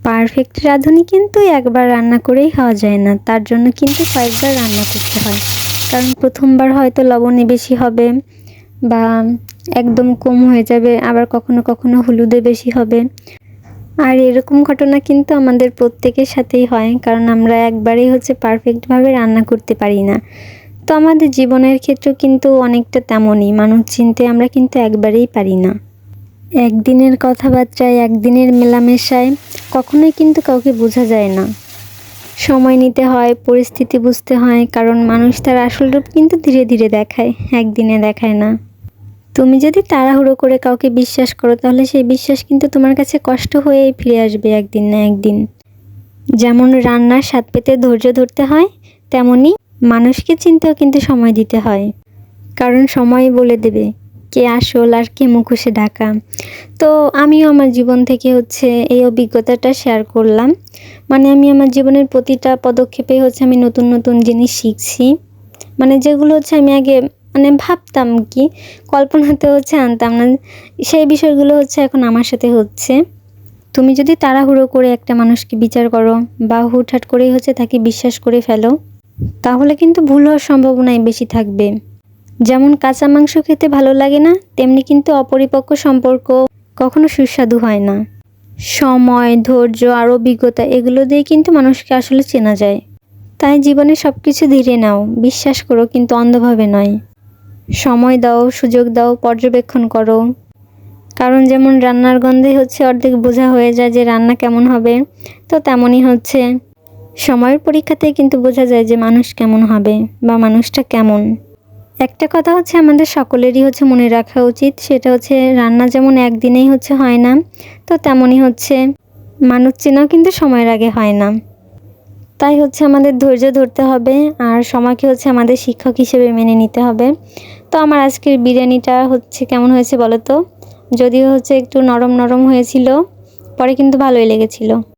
Perfect রাঁধুনি কিন্তু একবার রান্না করেই খাওয়া যায় না, তার জন্য কিন্তু কয়েকবার রান্না করতে হয়। কারণ প্রথমবার হয়তো লবণে বেশি হবে বা একদম কম হয়ে যাবে, আবার কখনো কখনো হলুদে বেশি হবে। আর এরকম ঘটনা কিন্তু আমাদের প্রত্যেকের সাথেই হয়, কারণ আমরা একবারেই পারফেক্টভাবে রান্না করতে পারি না। তো আমাদের জীবনের ক্ষেত্রেও কিন্তু অনেকটা তেমনই, মানুষ চিনতে আমরা কিন্তু একবারেই পারি না। একদিনের কথাবার্তায়, একদিনের মেলামেশায় কখনোই কিন্তু কাউকে বোঝা যায় না। সময় নিতে হয়, পরিস্থিতি বুঝতে হয়, কারণ মানুষ তার আসল রূপ কিন্তু ধীরে ধীরে দেখায়, একদিনে দেখায় না। তুমি যদি তাড়াহুড়ো করে কাউকে বিশ্বাস করো, তাহলে সেই বিশ্বাস কিন্তু তোমার কাছে কষ্ট হয়েই ফিরে আসবে একদিন না একদিন। যেমন রান্নার স্বাদ পেতে ধৈর্য ধরতে হয়, তেমনি মানুষকে চিনতেও কিন্তু সময় দিতে হয়। কারণ সময় বলে দেবে কে আসল আর কে মুখোশে ঢাকা। তো আমিও আমার জীবন থেকে এই অভিজ্ঞতাটা শেয়ার করলাম। মানে আমি আমার জীবনের প্রতিটা পদক্ষেপে আমি নতুন নতুন জিনিস শিখছি। মানে যেগুলো আমি আগে ভাবতাম কি, কল্পনাতেও আনতাম না, সেই বিষয়গুলো এখন আমার সাথে হচ্ছে। তুমি যদি তাড়াহুড়ো করে একটা মানুষকে বিচার করো বা হুটহাট করেই তাকে বিশ্বাস করে ফেলো, তাহলে কিন্তু ভুল হওয়ার সম্ভাবনাই বেশি থাকবে। যেমন কাঁচা মাংস খেতে ভালো লাগে না, তেমনি কিন্তু অপরিপক্ক সম্পর্ক কখনো সুস্বাদু হয় না। সময়, ধৈর্য আর অভিজ্ঞতা এগুলো দিয়ে কিন্তু মানুষকে আসলে চেনা যায়। তাই জীবনে সব কিছু ধীরে নাও, বিশ্বাস করো কিন্তু অন্ধভাবে নয়। সময় দাও, সুযোগ দাও, পর্যবেক্ষণ করো। কারণ যেমন রান্নার গন্ধে অর্ধেক বোঝা হয়ে যায় যে রান্না কেমন হবে, তো তেমনই সময়ের পরীক্ষাতেই কিন্তু বোঝা যায় যে মানুষ কেমন হবে বা মানুষটা কেমন। একটা কথা আমাদের সকলেরই মনে রাখা উচিত, সেটা রান্না যেমন একদিনেই হয় না, তো তেমনই মানুষ চেনাও কিন্তু সময়ের আগে হয় না। তাই আমাদের ধৈর্য ধরতে হবে আর সময়কে আমাদের শিক্ষক হিসেবে মেনে নিতে হবে। তো আমার আজকের বিরিয়ানিটা কেমন হয়েছে বলো তো? যদিও একটু নরম নরম হয়েছিল, পরে কিন্তু ভালোই লেগেছিল।